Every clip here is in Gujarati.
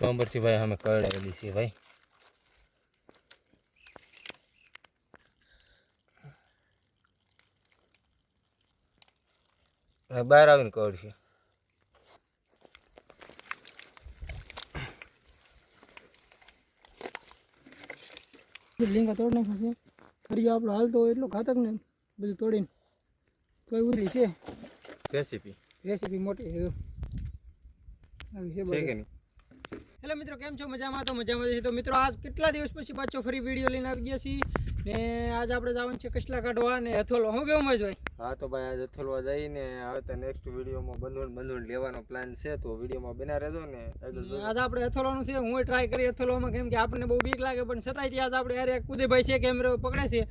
અંબરસી ભાઈ અમે કરડાવેલી છે ભાઈ. બહાર આવીને કરડશે. લીંગા તોડ નાખ્યા છે. ફરી આપણો હાલતો હોય એટલો ઘાતક ને બધું તોડીને તો ઉતરી છે. રેસીપી મોટી છે આવી છે બધી. હેલો મિત્રો, કેમ છો? મજામાં? તો મજામાં છે. તો મિત્રો આજ કેટલા દિવસ પછી પાછો ફરી વિડીયો લઈને આવી ગયા છીએ ને આજ આપણે જવાનું છે કચલા કાઢવા ને હથોલો. શું કેવું મહેશભાઈ? હા તો ભાઈ આજે હથોલવા જઈને હવે તો નેક્સ્ટ વિડીયોમાં બંધણ લેવાનો પ્લાન છે, તો વિડીયોમાં બના રહેજો ને. આજ આપણે હથોલવાનું છે. હું ટ્રાય કરી હથોલવામાં, કેમ કે આપણને બહુ બીક લાગે, પણ છતાંય આજ આપણે યાર કુદેભાઈ છે કેમેરો પકડે છે,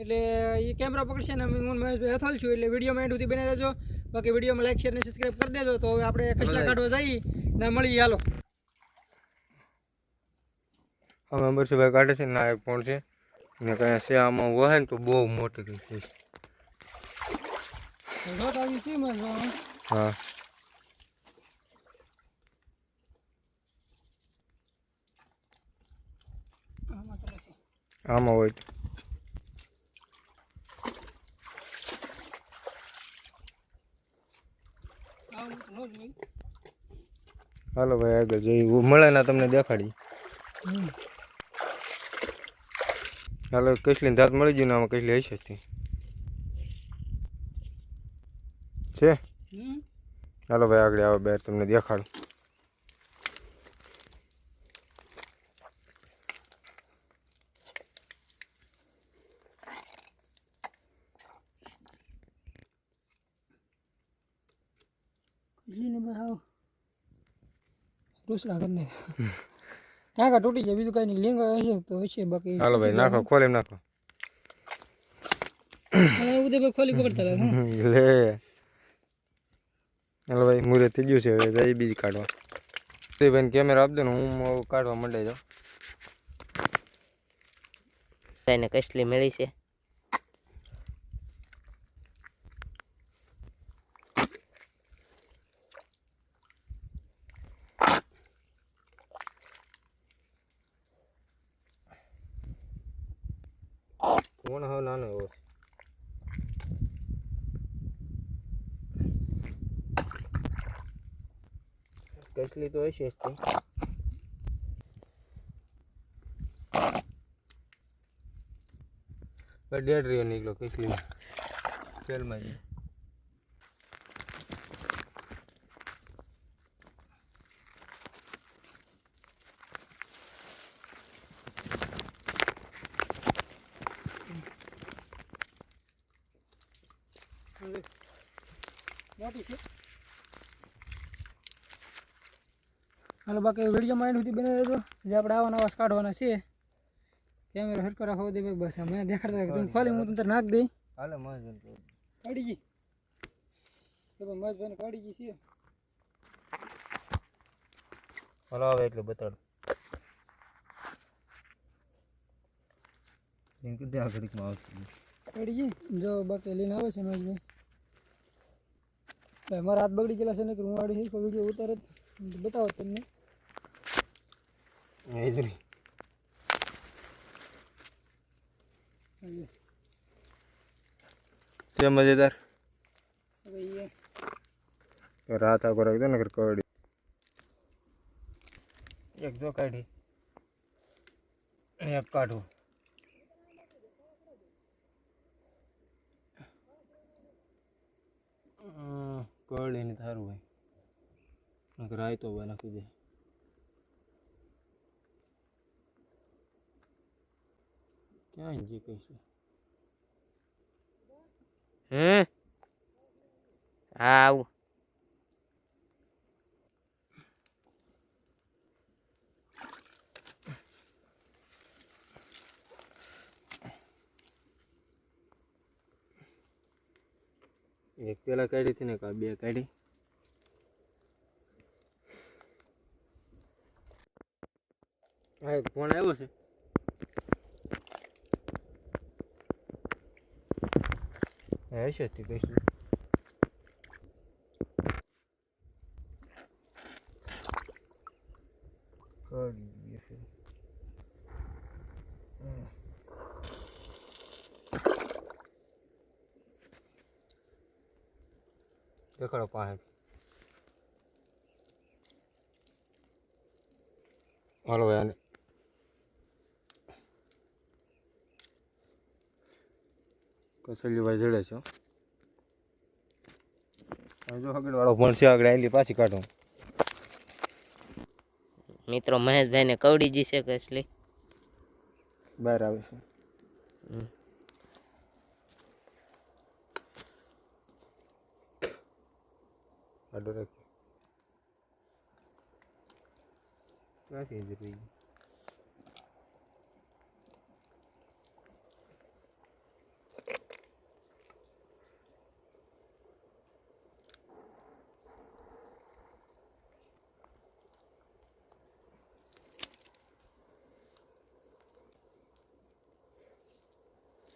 એટલે એ કેમેરો પકડશે ને હું મહેશભાઈ હથોલ છું, એટલે વિડીયોમાં એન્ડ સુધી બના રહેજો. બાકી વિડીયોમાં લાઈક શેર ને સબસ્ક્રાઈબ કરી દેજો. તો હવે આપણે કચલા કાઢવા જઈએ ને મળીએ. હાલો. અમે અંબરસીભાઈ કાઢે છે ના એક પણ છે ને કઈ છે આમાં વહે ને તો બહુ મોટી થઈ છે. હા આમાં હોય. હાલો ભાઈ આગળ જઈ મળે ના તમને દેખાડી. હાલો કસલી દાંત મળી ગયું ને આમાં કસલી હશે છે. હાલો ભાઈ આગળ આવો બેર તમને દેખાડું. નાખા તૂટી જાય, બીજું કઈ નહીં. લીંગ હશે તો હશે, બાકી હાલો ભાઈ નાખો, ખોલી નાખો. ઉદયભાઈ ખોલી પકડતા લાગે લે. હાલો ભાઈ મુરે થઈ ગયું છે, હવે જઈ બીજી કાઢવા. ઉદયભાઈ કેમેરા આપી દે ને હું કાઢવા માંડી જાઉં. એને કસલી મળી છે. કોણ હવે નાનો એવો છે. કસલી તો હશે જ. ડેડ રહ્યો નીકળો કસલી તેલમાં. મોટી છે. હાલો બાકી વિડીયોમાં એન્ડ સુધી બની રહેજો. જે આપણે આવા નવા કાઢવાના છે. કેમેરો હરકો રાખો દે ભાઈ, બસ મને દેખાડતા તમે ખોલી હું તમને નાખ દઈ. હાલે મહેશભાઈ કાઢી ગઈ તો મહેશભાઈને કાઢી ગઈ છે. હાલો આવે એટલે બતાડો. આ ઘડીકમાં આવશે. કાઢી ગઈ જો બાકી લઈને આવે છે મહેશભાઈ. ભાઈ મારા હાથ બગડી ગયેલા છે ને કે હું આડી વિડીયો ઉતારે બતાવો તમને. છે મજેદાર. રાત આખો રાખજો ને કવડી. એક જો કાઢી એક કાઢું. કવડી ને થારું ભાઈ રાય તો નાખી દે. ક્યાં જે કહીશું. હા આવું. એક પેલા કાઢી હતી ને કા બે કાઢી. હા એક ફોન આવ્યો છે. હશે તે કહીશું. કડી છે દેખાડો પાસે હાલો ભાઈ આને કસલીભાઈ જડે છે જો આગળવાળો પણ છે આગળ આવેલી પાછી કાઢું મિત્રો મહેશભાઈને કવડી જી છે કસલી બહાર આવે છે આડો રાખી ક્યાંથી જરૂરી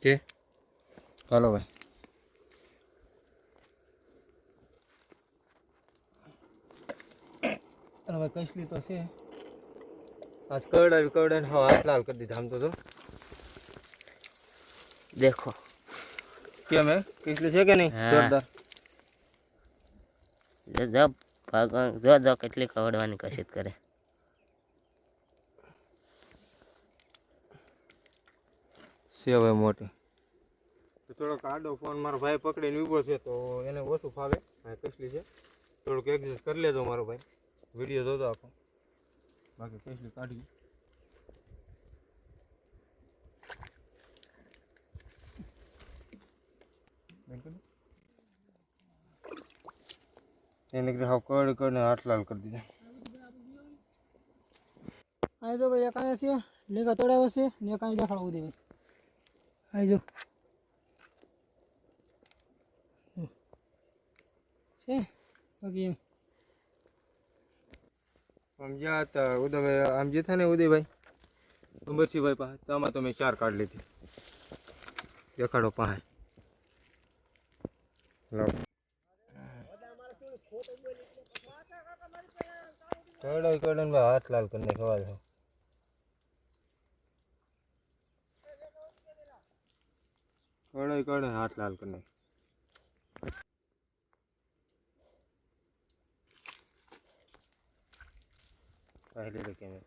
કે ચાલો ભાઈ હવે કસલી તો છે આજ કવડાને હા હાથ લાલ કરી દીધા આમ તો જો દેખો કેમ હે કસલી છે કે નહીં હા. જોરદાર જો ભગવાન જો કેટલી કવડવાની કશિત કરે છે હવે મોટી થોડોક આડો ફોન મારો ભાઈ પકડીને ઊભો છે તો એને ઓછું ફાવે હા કસલી છે થોડુંક એડજસ્ટ કરી લેજો મારો ભાઈ વિડીયો જોજો આખો બાકી કસલી કાઢી એને હાવ કડ હાથ લાલ કરી દીધા અહીં તો ભાઈ એક અહીંયા છે લેગા તોડાવે છે ને એક અહીં દેખાડવું દે ભાઈ અહીં જો છે બાકી એમ આમ જ્યાં હતા ઉદયભાઈ આમ જે થાય ને ઉદયભાઈ ઉંબરસિંહભાઈ પાસે તો આમાં તો મેં 4 કાઢ લીધી દેખાડો પાસે લાવ કડાઈ ભાઈ હાથ લાલ કરીને ખવા દો કડાઈ હાથ લાલ કરીને पहले देखे मैं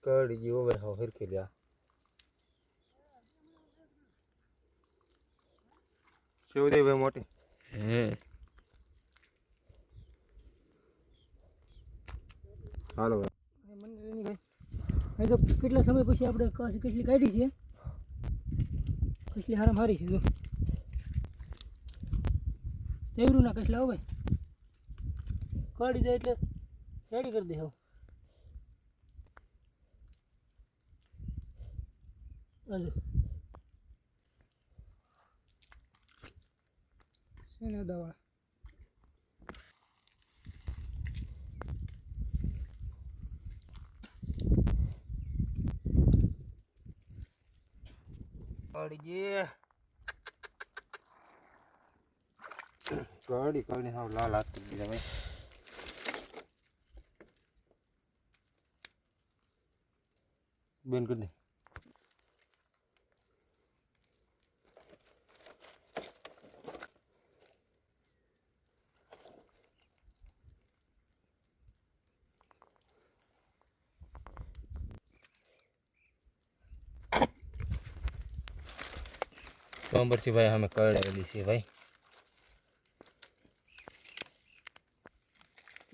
कड़ जी ओवर हो फिर के लिया शिवदेव भाई मोटी हालो ભાઈ અહીં તો કેટલા સમય પછી આપણે કસલી કાઢી છે કસલી હારામ હારી છે જો તેવરું ના કસલા હો ભાઈ કાઢી જાય એટલે રેડી કરી દે હવે હાલો સેના દવા कड़ी हाँ लाल हाथ कर दिया भाई बेन कर दे अंबरसिंह भाई हमें कड़ दी सी भाई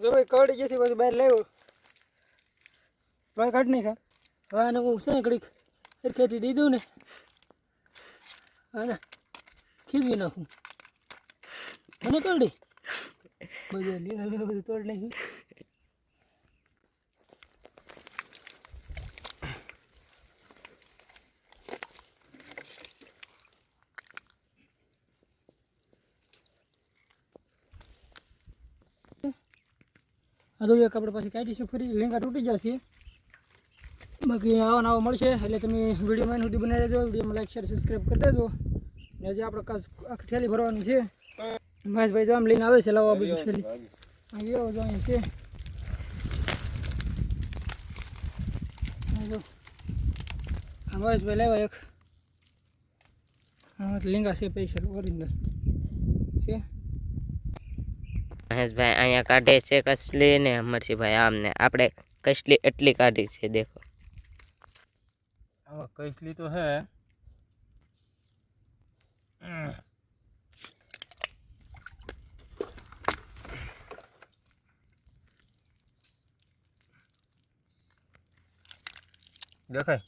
જો ભાઈ કવડી જશે પછી બહાર લાવ્યો ભાઈ કાઢ નહીં ખા હવે આને હું છે ને ઘડીક સરખેથી દઈ દઉં ને હા ને ખીજવી નાખું મને કવડી બધું લીધા બધું તોડ નાખી આ તો એક આપણે પાછી કાઢીશું ફરી લીંગા તૂટી જશે બાકી આવા નવા મળશે એટલે તમે વિડીયોમાં સુધી બનાવી દેજો વિડીયોમાં લાઈક શેર સબસ્ક્રાઈબ કરી દેજો ને હજી આપણે આખી થેલી ભરવાની છે. મહેશભાઈ જો આમ લઈને આવે છે, લાવવા બધું થેલી આવી આવો જો અહીં છે. જો મહેશભાઈ લાવ્યા એક લીંગા છે સ્પેશિયલ ઓરિજિનલ છે. મહેશભાઈ અહીંયા કાઢે છે કસલી ને અમરસિંહભાઈ આમને આપણે કસલી એટલી કાઢી છે દેખો. આમાં કસલી તો હે દેખાય.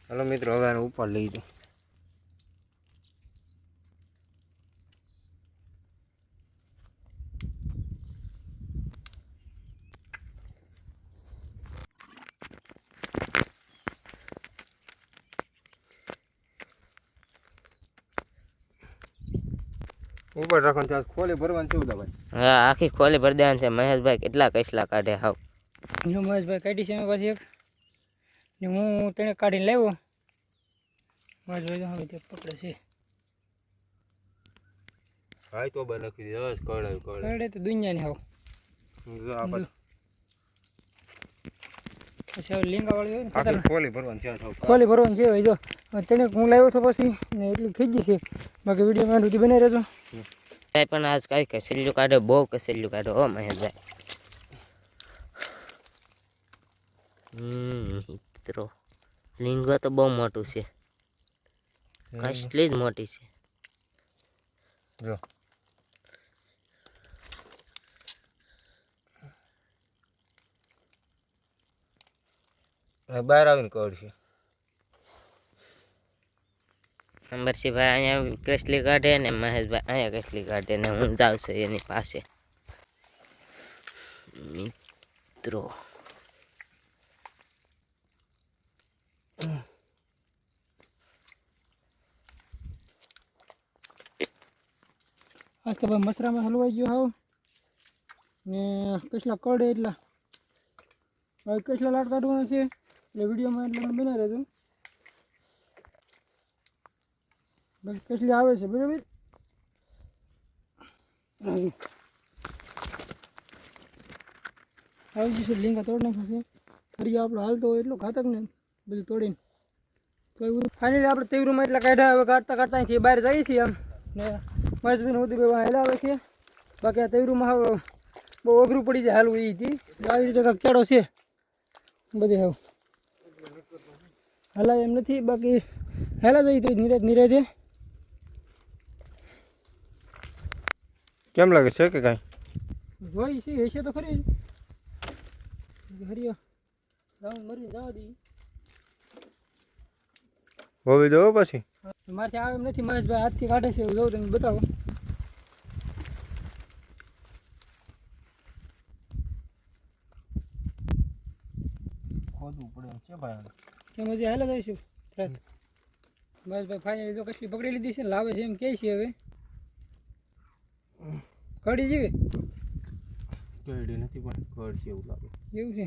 હાલો મિત્રો હવે આને ઉપર લઈ દો. ઉપર રાખવાનું ચાર્જ ખોલી ભરવાનું છે ઉદા ભાઈ. હા આખી ખોલી ભરી દેવાની છે. મહેશભાઈ કેટલા કસલા કાઢે હાવ. જો મહેશભાઈ કાઢી છે એમાં પાછી એક ને હું તેને કાઢીને લાવ્યો. મહેશભાઈ તો હવે તે પકડે છે. ભાઈ તો બા નાખી દે બસ કળાય કરડે તો દુનિયાની હાવ. જો આ પાછું પછી હવે લીંગાવાળી હોય ને આખી ખોલી ભરવાનું છે. ખોલી ભરવાનું છે. જો તેને હું લાવ્યો તો પછી ને એટલી થઈ ગઈ છે. બાકી વિડીયોમાં સુધી બનાવી રહેજો. ભાઈ પણ આજ કઈ કસેલું કાઢો, બહુ કસેલું કાઢો હો મહેશભાઈ. મિત્રો લીંગો તો બહુ મોટું છે, કસલી જ મોટી છે. જો બહાર આવીને કળશે. અમરસિંહભાઈ અહીંયા કસલી કાઢે ને મહેશભાઈ અહીંયા કસલી કાઢે ને હું જાઉં છું એની પાસે. મિત્રો આજ તો ભાઈ મસરામાં હલવાઈ ગયો હાવ ને કેટલા કડે એટલા હવે કેટલા લાટ કાઢવાના છે એટલે વિડીયોમાં એટલે બનાવી રહેજો. બાકી કેટલી આવે છે બરાબર. આવી જશે લીંગા તોડ નાખ્યા છે. ફરી આપણો હાલતો હોય એટલો ઘાતક ને બધું તોડીને તો ફાઇનલી આપણે તેવરૂમાં એટલા કાઢ્યા. હવે કાઢતા કાઢતા અહીંથી બહાર જઈએ છીએ આમ ને મહેશભાઈને ઉધી ભાઈ હેલાવે છે. બાકી આ તેવરૂમાં હવે બહુ અઘરું પડી જાય હાલવું એ હતી. આવી રીતે કાંઈક કેળો છે બધી હવે હલાય એમ નથી. બાકી હેલા જઈએ તો નિરાજે. કેમ લાગે છે કે કાંઈ હોય છે હશે તો ખરી હરિયો રાઉન્ડ મરી જવા દઈએ. હોવી દો પછી મારથી આવે એમ નથી. મહેશભાઈ હાથથી કાઢે છે એવું જોઉં તમે બતાવો. ખોદવું પડે છે ભાઈ. કેમ હજી હાલે જાય છે મહેશભાઈ ફાઇનલી તો કશી પકડી લીધી છે ને લાવે છે એમ કહે છે. હવે કડી છે કડી નથી પણ કડ છે એવું લાગે. એવું છે.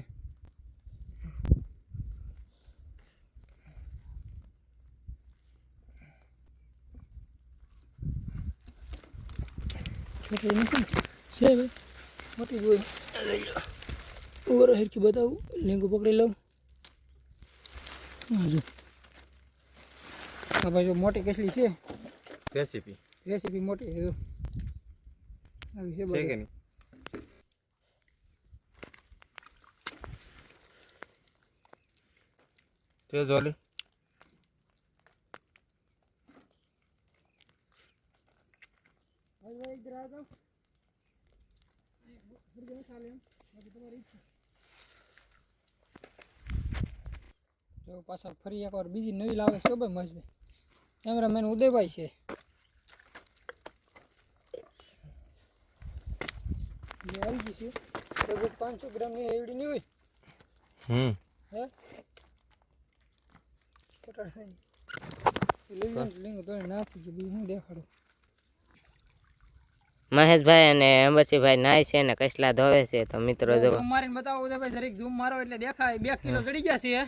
છોકરી નથી છે ભાઈ મોટી જોઈ લઈ લો. ઓવર હેરકી બતાવું લીંગો પકડી લઉં. હજુ હા ભાઈ જો મોટી કેટલી છે રેસીપી મોટી છે આવી છે કે બધી. નહીં તે જોલી જો પાછા ફરી એકવાર બીજી નવી લાવે છે ભાઈ મહેશભાઈ. કેમેરામેન ઉદયભાઈ છે. આવી ગઈ છે લગભગ 500 ગ્રામની એવડી નહીં હોય. હે કટાર થઈ લીંગો તો નાખી છે બીજું હું દેખાડું. મહેશભાઈ અને અંબરસિંહભાઈ નાય છે ને કસલા ધોવે છે. તો મિત્રો જો ઝૂમ મારીને બતાવો ઉદયભાઈ, જરીક ઝૂમ મારો એટલે દેખાય. 2 કિલો ચડી ગયા છે.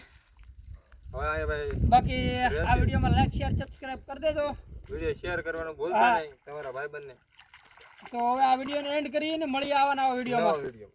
હવે આ ભાઈ બાકી આ વિડીયોમાં લાઈક શેર સબસ્ક્રાઇબ કરી દેજો. વિડીયો શેર કરવાનું ભૂલતા નહીં તમારા ભાઈબંધને. તો હવે આ વિડીયોને એન્ડ કરીએ ને મળીએ આવા નવા વિડીયોમાં. વિડીયો